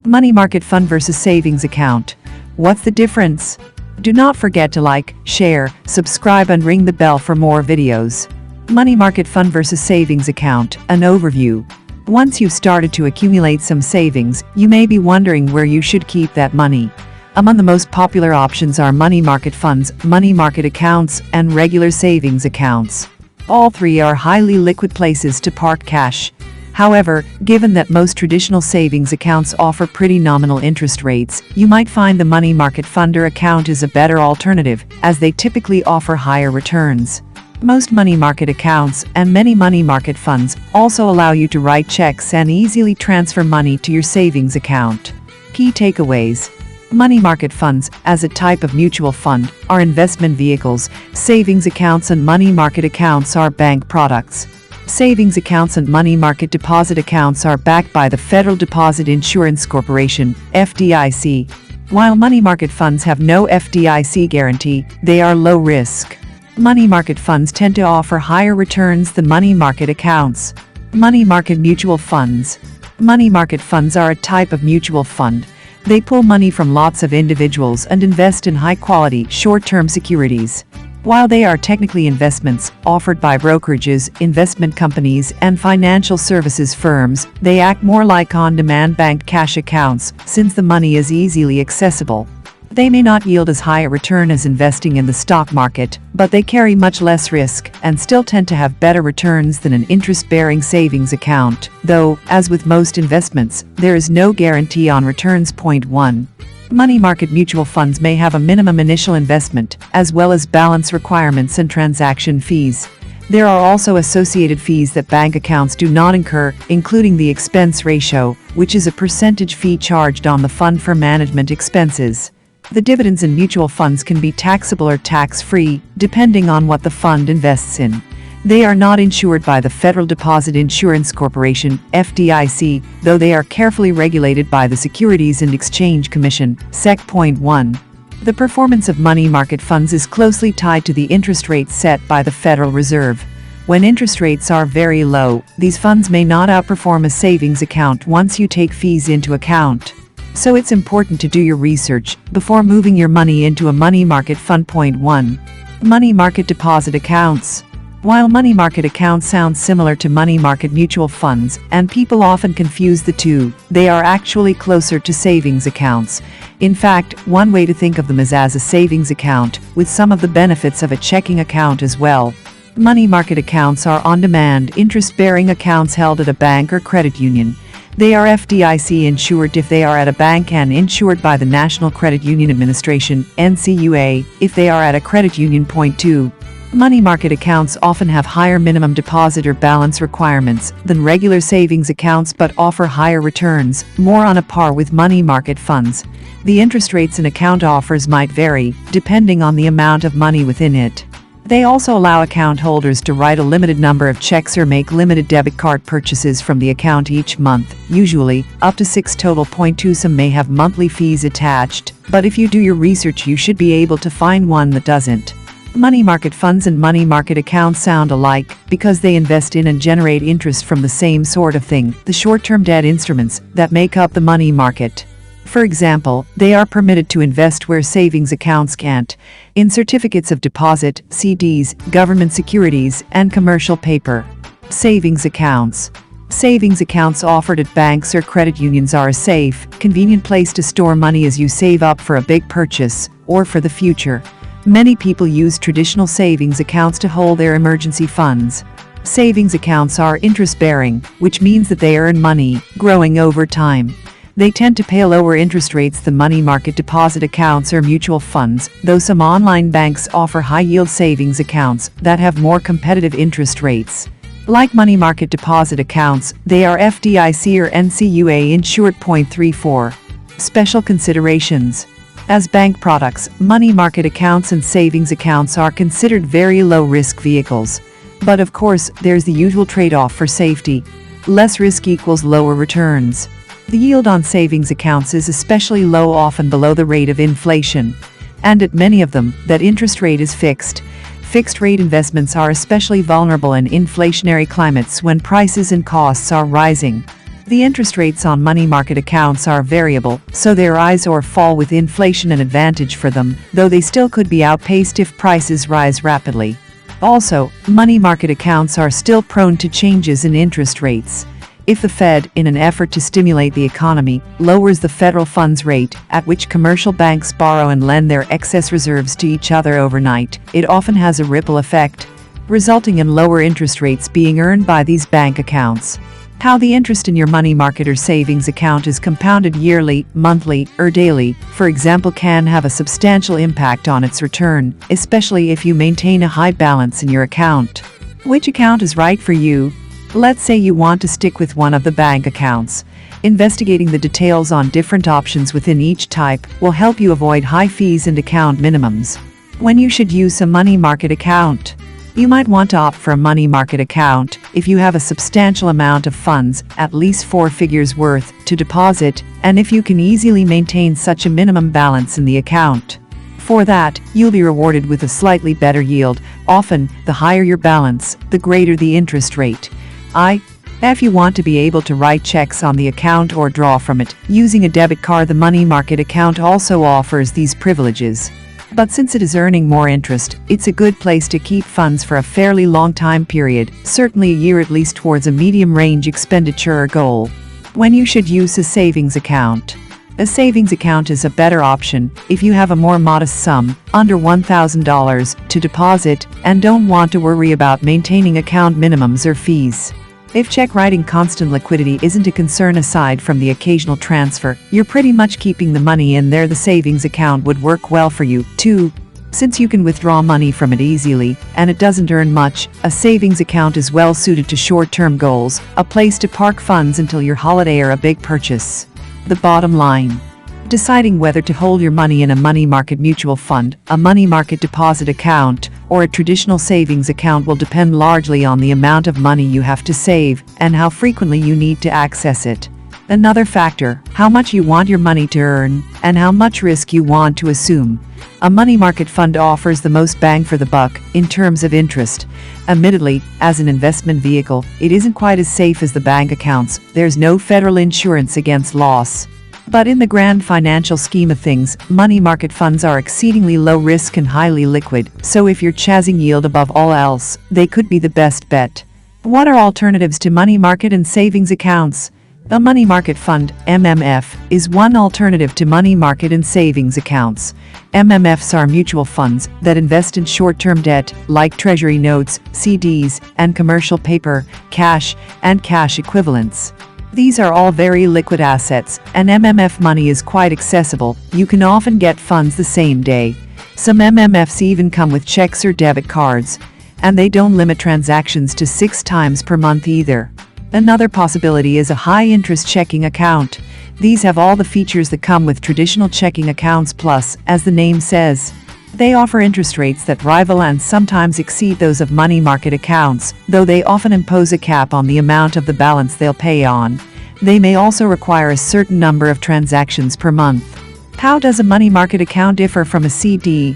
Money market fund versus savings account. What's the difference? Do not forget to like, share, subscribe and ring the bell for more videos. Money market fund versus savings account, an overview. Once you've started to accumulate some savings, you may be wondering where you should keep that money. Among the most popular options are money market funds, money market accounts, and regular savings accounts. All three are highly liquid places to park cash. However, given that most traditional savings accounts offer pretty nominal interest rates, you might find the money market fund or account is a better alternative, as they typically offer higher returns. Most money market accounts and many money market funds also allow you to write checks and easily transfer money to your savings account. Key takeaways. Money market funds, as a type of mutual fund, are investment vehicles. Savings accounts and money market accounts are bank products. Savings accounts and money market deposit accounts are backed by the Federal Deposit Insurance Corporation, FDIC. While money market funds have no FDIC guarantee, they are low risk. Money market funds tend to offer higher returns than money market accounts. Money market mutual funds. Money market funds are a type of mutual fund. They pull money from lots of individuals and invest in high-quality, short-term securities. While they are technically investments offered by brokerages, investment companies, and financial services firms, they act more like on-demand bank cash accounts, since the money is easily accessible. They may not yield as high a return as investing in the stock market, but they carry much less risk and still tend to have better returns than an interest-bearing savings account, though, as with most investments, there is no guarantee on returns. Point 1. Money market mutual funds may have a minimum initial investment, as well as balance requirements and transaction fees. There are also associated fees that bank accounts do not incur, including the expense ratio, which is a percentage fee charged on the fund for management expenses. The dividends in mutual funds can be taxable or tax-free, depending on what the fund invests in. They are not insured by the Federal Deposit Insurance Corporation, FDIC, though they are carefully regulated by the Securities and Exchange Commission, SEC. Point 1. The performance of money market funds is closely tied to the interest rate set by the Federal Reserve. When interest rates are very low, these funds may not outperform a savings account once you take fees into account. So it's important to do your research before moving your money into a money market fund. Point 1. Money market deposit accounts. While money market accounts sound similar to money market mutual funds, and people often confuse the two, they are actually closer to savings accounts. In fact, one way to think of them is as a savings account, with some of the benefits of a checking account as well. Money market accounts are on-demand, interest-bearing accounts held at a bank or credit union. They are FDIC insured if they are at a bank and insured by the National Credit Union Administration, NCUA, if they are at a credit union. Point 2. Money market accounts often have higher minimum deposit or balance requirements than regular savings accounts but offer higher returns, more on a par with money market funds. The interest rates an account offers might vary, depending on the amount of money within it. They also allow account holders to write a limited number of checks or make limited debit card purchases from the account each month, usually up to 6 total. Point 2. Some may have monthly fees attached, but if you do your research you should be able to find one that doesn't. Money market funds and money market accounts sound alike because they invest in and generate interest from the same sort of thing, the short-term debt instruments that make up the money market. For example, they are permitted to invest where savings accounts can't, in certificates of deposit, CDs, government securities, and commercial paper. Savings accounts. Savings accounts offered at banks or credit unions are a safe, convenient place to store money as you save up for a big purchase or for the future. Many people use traditional savings accounts to hold their emergency funds. Savings accounts are interest-bearing, which means that they earn money, growing over time. They tend to pay lower interest rates than money market deposit accounts or mutual funds, though some online banks offer high-yield savings accounts that have more competitive interest rates. Like money market deposit accounts, they are FDIC or NCUA insured. Point 34. Special considerations. As bank products, money market accounts and savings accounts are considered very low-risk vehicles. But of course, there's the usual trade-off for safety. Less risk equals lower returns. The yield on savings accounts is especially low, often below the rate of inflation. And at many of them, that interest rate is fixed. Fixed-rate investments are especially vulnerable in inflationary climates when prices and costs are rising. The interest rates on money market accounts are variable, so they rise or fall with inflation an advantage for them, though they still could be outpaced if prices rise rapidly. Also, money market accounts are still prone to changes in interest rates. If the Fed, in an effort to stimulate the economy, lowers the federal funds rate, at which commercial banks borrow and lend their excess reserves to each other overnight, it often has a ripple effect, resulting in lower interest rates being earned by these bank accounts. How the interest in your money market or savings account is compounded yearly, monthly, or daily, for example, can have a substantial impact on its return, especially if you maintain a high balance in your account. Which account is right for you? Let's say you want to stick with one of the bank accounts. Investigating the details on different options within each type will help you avoid high fees and account minimums. When you should use a money market account. You might want to opt for a money market account if you have a substantial amount of funds, at least 4 figures worth, to deposit, and if you can easily maintain such a minimum balance in the account. For that, you'll be rewarded with a slightly better yield. Often, the higher your balance, the greater the interest rate. If you want to be able to write checks on the account or draw from it using a debit card, the money market account also offers these privileges. But since it is earning more interest, it's a good place to keep funds for a fairly long time period, certainly a year at least, towards a medium-range expenditure or goal. When you should use a savings account. A savings account is a better option if you have a more modest sum, under $1,000, to deposit and don't want to worry about maintaining account minimums or fees. If check writing constant liquidity isn't a concern aside from the occasional transfer, you're pretty much keeping the money in there. The savings account would work well for you, too. Since you can withdraw money from it easily, and it doesn't earn much, a savings account is well suited to short-term goals, a place to park funds until your holiday or a big purchase. The bottom line. Deciding whether to hold your money in a money market mutual fund, a money market deposit account, or a traditional savings account will depend largely on the amount of money you have to save and how frequently you need to access it. Another factor, how much you want your money to earn and how much risk you want to assume. A money market fund offers the most bang for the buck in terms of interest. Admittedly, as an investment vehicle, it isn't quite as safe as the bank accounts. There's no federal insurance against loss. But in the grand financial scheme of things, money market funds are exceedingly low risk and highly liquid, so if you're chasing yield above all else, they could be the best bet. What are alternatives to money market and savings accounts? A money market fund, MMF, is one alternative to money market and savings accounts. MMFs are mutual funds that invest in short-term debt, like treasury notes, CDs, and commercial paper, cash, and cash equivalents. These are all very liquid assets, and MMF money is quite accessible. You can often get funds the same day. Some MMFs even come with checks or debit cards, and they don't limit transactions to 6 times per month either. Another possibility is a high-interest checking account. These have all the features that come with traditional checking accounts, plus, as the name says, they offer interest rates that rival and sometimes exceed those of money market accounts, though they often impose a cap on the amount of the balance they'll pay on. They may also require a certain number of transactions per month. How does a money market account differ from a CD?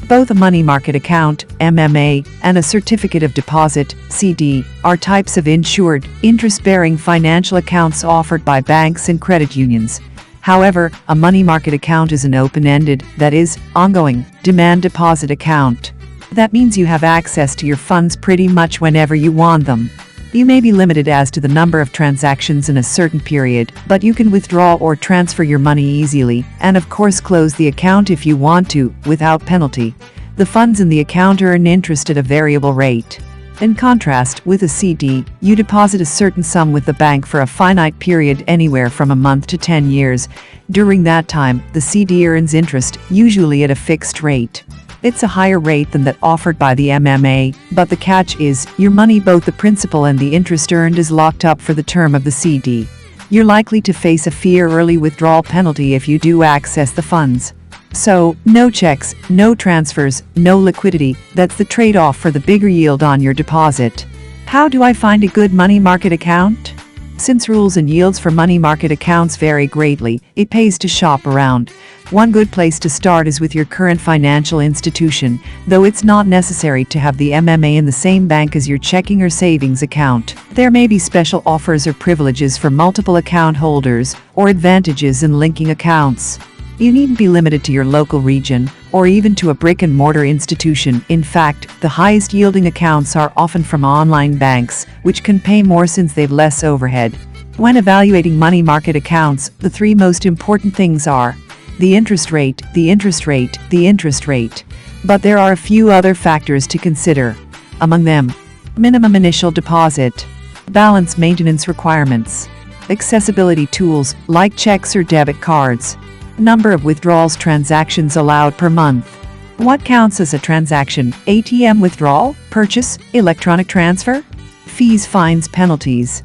Both a money market account, MMA, and a certificate of deposit, CD, are types of insured, interest-bearing financial accounts offered by banks and credit unions. However, a money market account is an open-ended, that is, ongoing, demand deposit account. That means you have access to your funds pretty much whenever you want them. You may be limited as to the number of transactions in a certain period, but you can withdraw or transfer your money easily, and of course close the account if you want to, without penalty. The funds in the account earn interest at a variable rate. In contrast, with a CD, you deposit a certain sum with the bank for a finite period, anywhere from a month to 10 years. During that time, the CD earns interest, usually at a fixed rate. It's a higher rate than that offered by the MMA, but the catch is, your money, both the principal and the interest earned, is locked up for the term of the CD. You're likely to face a fee or early withdrawal penalty if you do access the funds. So, no checks, no transfers, no liquidity. That's the trade-off for the bigger yield on your deposit. How do I find a good money market account? Since rules and yields for money market accounts vary greatly, it pays to shop around. One good place to start is with your current financial institution, though it's not necessary to have the MMA in the same bank as your checking or savings account. There may be special offers or privileges for multiple account holders, or advantages in linking accounts. You needn't be limited to your local region, or even to a brick-and-mortar institution. In fact, the highest yielding accounts are often from online banks, which can pay more since they've less overhead. When evaluating money market accounts, the three most important things are the interest rate, the interest rate, the interest rate. But there are a few other factors to consider. Among them, minimum initial deposit, balance maintenance requirements, accessibility tools like checks or debit cards, number of withdrawals transactions allowed per month. What counts as a transaction? ATM withdrawal, purchase, electronic transfer? Fees, fines, penalties.